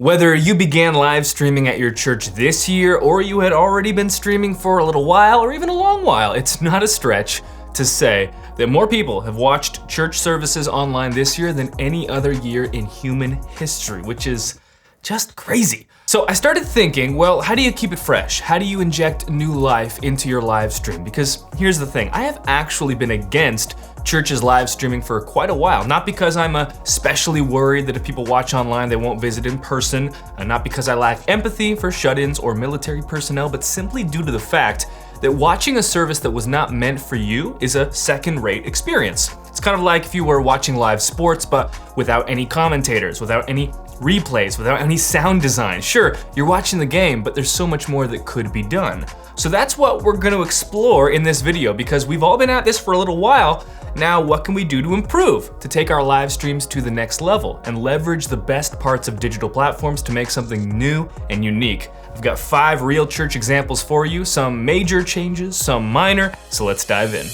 Whether you began live streaming at your church this year or you had already been streaming for a little while or even a long while, it's not a stretch to say that more people have watched church services online this year than any other year in human history, which is just crazy. So I started thinking, well, how do you keep it fresh? How do you inject new life into your live stream? Because here's the thing, I have actually been against churches live streaming for quite a while. Not because I'm especially worried that if people watch online, they won't visit in person, and not because I lack empathy for shut-ins or military personnel, but simply due to the fact that watching a service that was not meant for you is a second-rate experience. It's kind of like if you were watching live sports, but without any commentators, without any replays, without any sound design. Sure, you're watching the game, but there's so much more that could be done. So that's what we're gonna explore in this video, because we've all been at this for a little while. Now, what can we do to improve, to take our live streams to the next level and leverage the best parts of digital platforms to make something new and unique? I've got 5 real church examples for you, some major changes, some minor, so let's dive in.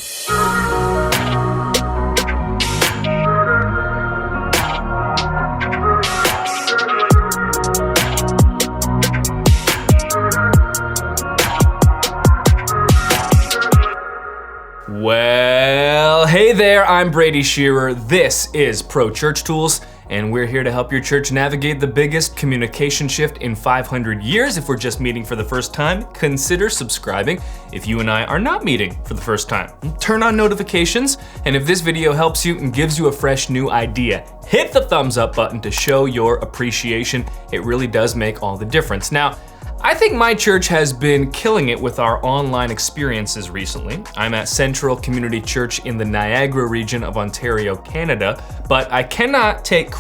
Well, hey there, I'm Brady Shearer. This is Pro Church Tools, and we're here to help your church navigate the biggest communication shift in 500 years. If we're just meeting for the first time, consider subscribing. If you and I are not meeting for the first time, turn on notifications. And if this video helps you and gives you a fresh new idea, hit the thumbs up button to show your appreciation. It really does make all the difference. Now, I think my church has been killing it with our online experiences recently. I'm at Central Community Church in the Niagara region of Ontario, Canada, but I cannot take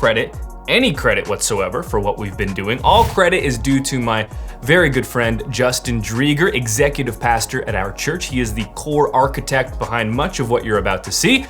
any credit whatsoever for what we've been doing. All credit is due to my very good friend, Justin Drieger, executive pastor at our church. He is the core architect behind much of what you're about to see.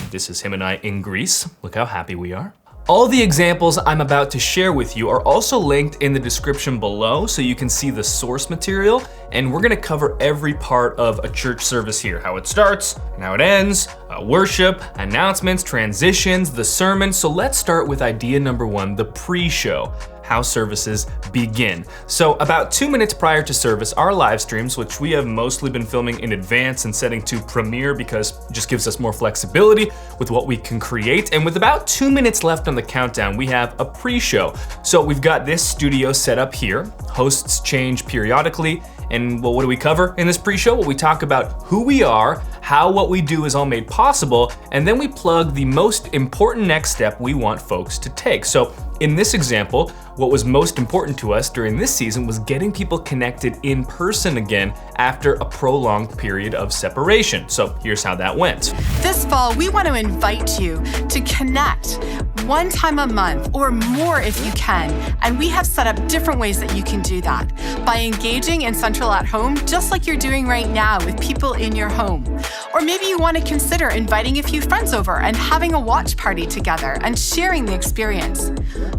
This is him and I in Greece. Look how happy we are. All the examples I'm about to share with you are also linked in the description below so you can see the source material, and we're gonna cover every part of a church service here, how it starts and how it ends, worship, announcements, transitions, the sermon. So let's start with idea number 1, the pre-show. How services begin. So about 2 minutes prior to service, our live streams, which we have mostly been filming in advance and setting to premiere because it just gives us more flexibility with what we can create. And with about 2 minutes left on the countdown, we have a pre-show. So we've got this studio set up here. Hosts change periodically. And well, what do we cover in this pre-show? Well, we talk about who we are, how what we do is all made possible, and then we plug the most important next step we want folks to take. So in this example, what was most important to us during this season was getting people connected in person again after a prolonged period of separation. So here's how that went. This fall, we want to invite you to connect one time a month or more if you can. And we have set up different ways that you can do that by engaging in Central at Home, just like you're doing right now with people in your home. Or maybe you want to consider inviting a few friends over and having a watch party together and sharing the experience.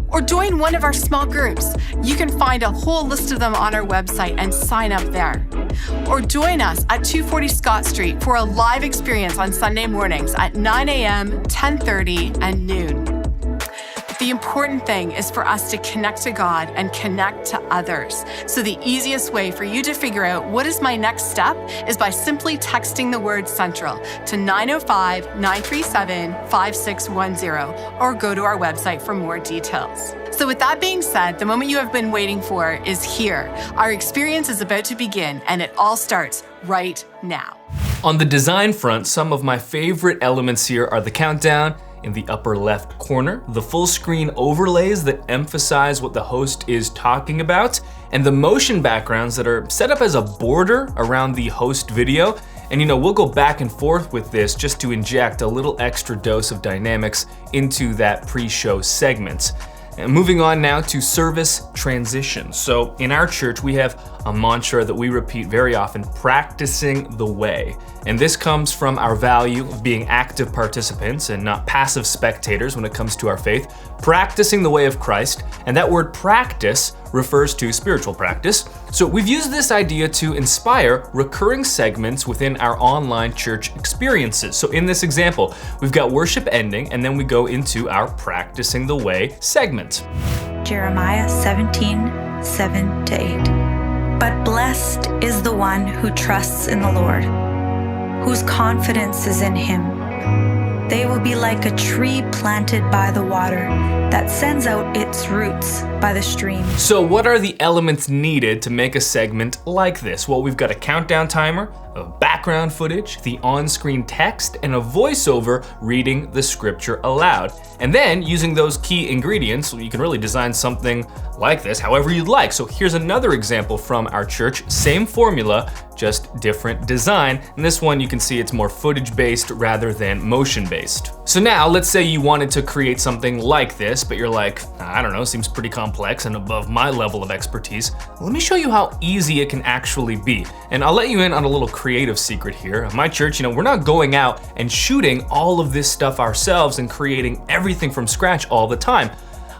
Or join one of our small groups. You can find a whole list of them on our website and sign up there. Or join us at 240 Scott Street for a live experience on Sunday mornings at 9 a.m., 10:30, and noon. The important thing is for us to connect to God and connect to others. So the easiest way for you to figure out what is my next step is by simply texting the word Central to 905-937-5610 or go to our website for more details. So with that being said, the moment you have been waiting for is here. Our experience is about to begin, and it all starts right now. On the design front, some of my favorite elements here are the countdown in the upper left corner, the full screen overlays that emphasize what the host is talking about, and the motion backgrounds that are set up as a border around the host video. And we'll go back and forth with this just to inject a little extra dose of dynamics into that pre-show segment. And moving on now to service transitions. So in our church, we have a mantra that we repeat very often, practicing the way. And this comes from our value of being active participants and not passive spectators when it comes to our faith, practicing the way of Christ. And that word practice refers to spiritual practice. So we've used this idea to inspire recurring segments within our online church experiences. So in this example, we've got worship ending, and then we go into our practicing the way segment. Jeremiah 17:7-8. But blessed is the one who trusts in the Lord, whose confidence is in him. They will be like a tree planted by the water that sends out its roots by the stream. So what are the elements needed to make a segment like this? Well, we've got a countdown timer, of background footage, the on-screen text, and a voiceover reading the scripture aloud. And then, using those key ingredients, you can really design something like this however you'd like. So here's another example from our church. Same formula, just different design. And this one, you can see it's more footage-based rather than motion-based. So now, let's say you wanted to create something like this, but you're like, I don't know, seems pretty complex and above my level of expertise. Let me show you how easy it can actually be. And I'll let you in on a little creative secret here. At my church, we're not going out and shooting all of this stuff ourselves and creating everything from scratch all the time.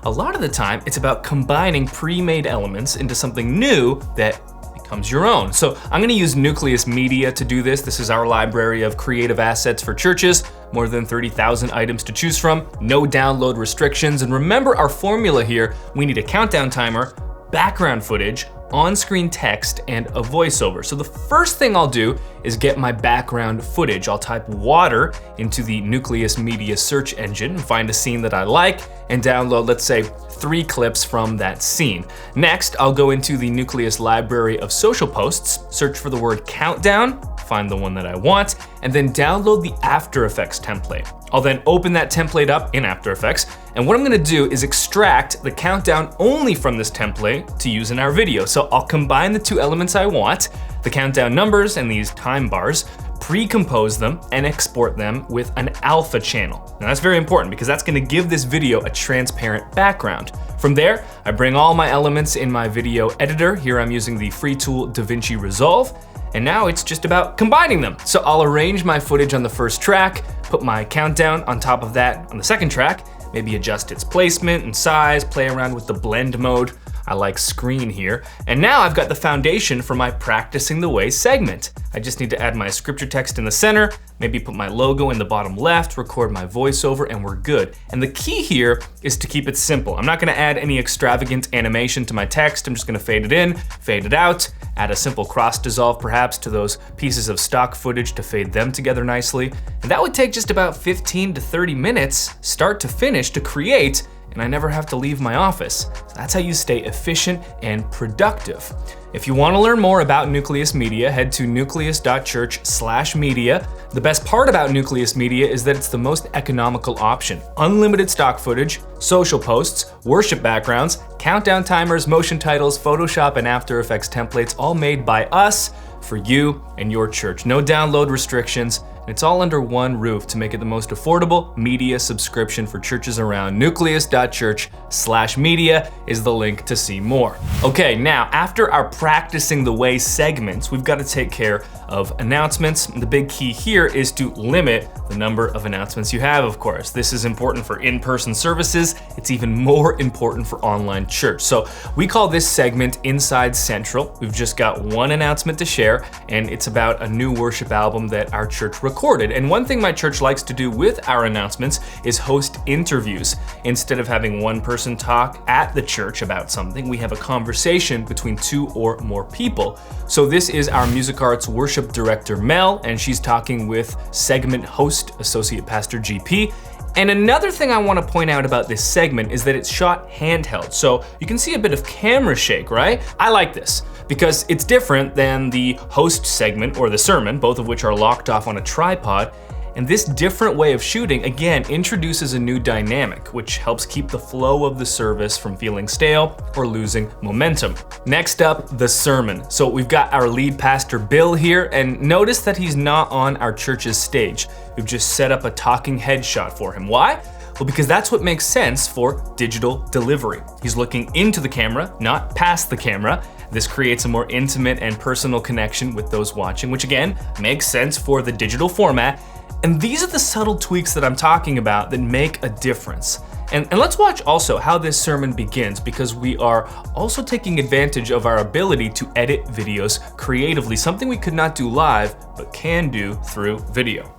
A lot of the time, it's about combining pre-made elements into something new that becomes your own. So I'm gonna use Nucleus Media to do this. This is our library of creative assets for churches, more than 30,000 items to choose from, no download restrictions. And remember our formula here, we need a countdown timer, background footage, on-screen text, and a voiceover. So the first thing I'll do is get my background footage. I'll type water into the Nucleus Media search engine and find a scene that I like and download, let's say, 3 clips from that scene. Next, I'll go into the Nucleus library of social posts, search for the word countdown, find the one that I want, and then download the After Effects template. I'll then open that template up in After Effects, and what I'm gonna do is extract the countdown only from this template to use in our video. So I'll combine the 2 elements I want, the countdown numbers and these time bars, pre-compose them, and export them with an alpha channel. Now that's very important because that's gonna give this video a transparent background. From there, I bring all my elements in my video editor. Here I'm using the free tool DaVinci Resolve, and now it's just about combining them. So I'll arrange my footage on the first track, put my countdown on top of that on the second track, maybe adjust its placement and size, play around with the blend mode. I like screen here. And now I've got the foundation for my practicing the way segment. I just need to add my scripture text in the center, maybe put my logo in the bottom left, record my voiceover, and we're good. And the key here is to keep it simple. I'm not gonna add any extravagant animation to my text. I'm just gonna fade it in, fade it out, add a simple cross dissolve perhaps to those pieces of stock footage to fade them together nicely. And that would take just about 15 to 30 minutes, start to finish, to create, and I never have to leave my office. So that's how you stay efficient and productive. If you want to learn more about Nucleus Media, head to nucleus.church/media. The best part about Nucleus Media is that it's the most economical option. Unlimited stock footage, social posts, worship backgrounds, countdown timers, motion titles, Photoshop, and After Effects templates, all made by us for you and your church. No download restrictions. And it's all under one roof to make it the most affordable media subscription for churches around. Nucleus.church/media is the link to see more. Okay, now after our practicing the way segments, we've got to take care of announcements. The big key here is to limit the number of announcements you have, of course. This is important for in-person services. It's even more important for online church. So we call this segment Inside Central. We've just got one announcement to share, and it's about a new worship album that our church recorded. And one thing my church likes to do with our announcements is host interviews. Instead of having one person talk at the church about something, we have a conversation between 2 or more people. So this is our music arts worship director, Mel, and she's talking with segment host, Associate Pastor GP. And another thing I want to point out about this segment is that it's shot handheld. So you can see a bit of camera shake, right? I like this because it's different than the host segment or the sermon, both of which are locked off on a tripod. And this different way of shooting, again, introduces a new dynamic, which helps keep the flow of the service from feeling stale or losing momentum. Next up, the sermon. So we've got our lead pastor, Bill, here, and notice that he's not on our church's stage. We've just set up a talking head shot for him. Why? Well, because that's what makes sense for digital delivery. He's looking into the camera, not past the camera. This creates a more intimate and personal connection with those watching, which again, makes sense for the digital format. And these are the subtle tweaks that I'm talking about that make a difference. And let's watch also how this sermon begins, because we are also taking advantage of our ability to edit videos creatively, something we could not do live, but can do through video.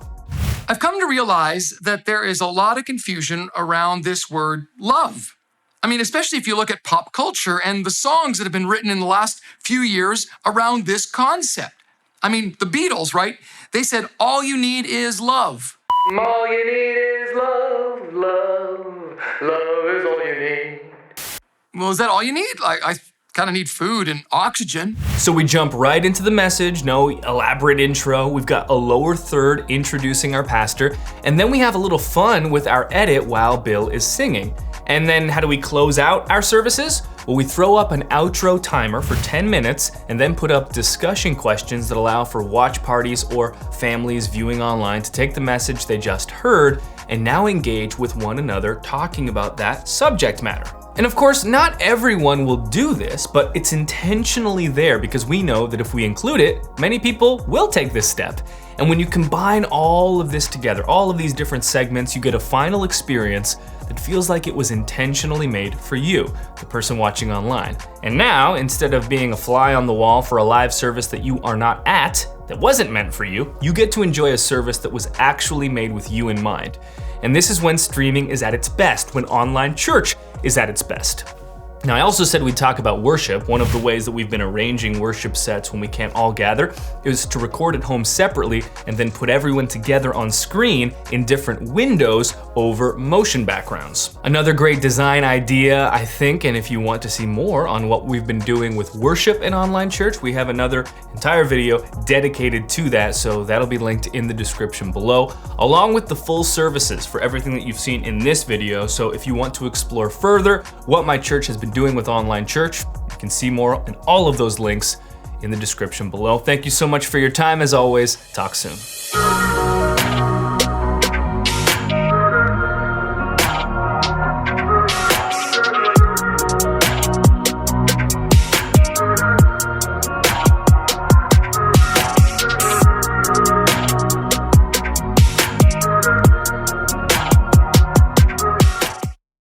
I've come to realize that there is a lot of confusion around this word love. I mean, especially if you look at pop culture and the songs that have been written in the last few years around this concept. I mean, the Beatles, right? They said, all you need is love. All you need is love, love, love is all you need. Well, is that all you need? I kind of need food and oxygen. So we jump right into the message, no elaborate intro. We've got a lower third introducing our pastor, and then we have a little fun with our edit while Bill is singing. And then how do we close out our services? Well, we throw up an outro timer for 10 minutes and then put up discussion questions that allow for watch parties or families viewing online to take the message they just heard and now engage with one another talking about that subject matter. And of course, not everyone will do this, but it's intentionally there because we know that if we include it, many people will take this step. And when you combine all of this together, all of these different segments, you get a final experience that feels like it was intentionally made for you, the person watching online. And now, instead of being a fly on the wall for a live service that you are not at, that wasn't meant for you, you get to enjoy a service that was actually made with you in mind. And this is when streaming is at its best, when online church is at its best. Now, I also said we'd talk about worship. One of the ways that we've been arranging worship sets when we can't all gather is to record at home separately and then put everyone together on screen in different windows over motion backgrounds. Another great design idea, I think, and if you want to see more on what we've been doing with worship in online church, we have another entire video dedicated to that, so that'll be linked in the description below, along with the full services for everything that you've seen in this video. So if you want to explore further what my church has been doing with online church, you can see more in all of those links in the description below. Thank you so much for your time as always. Talk soon.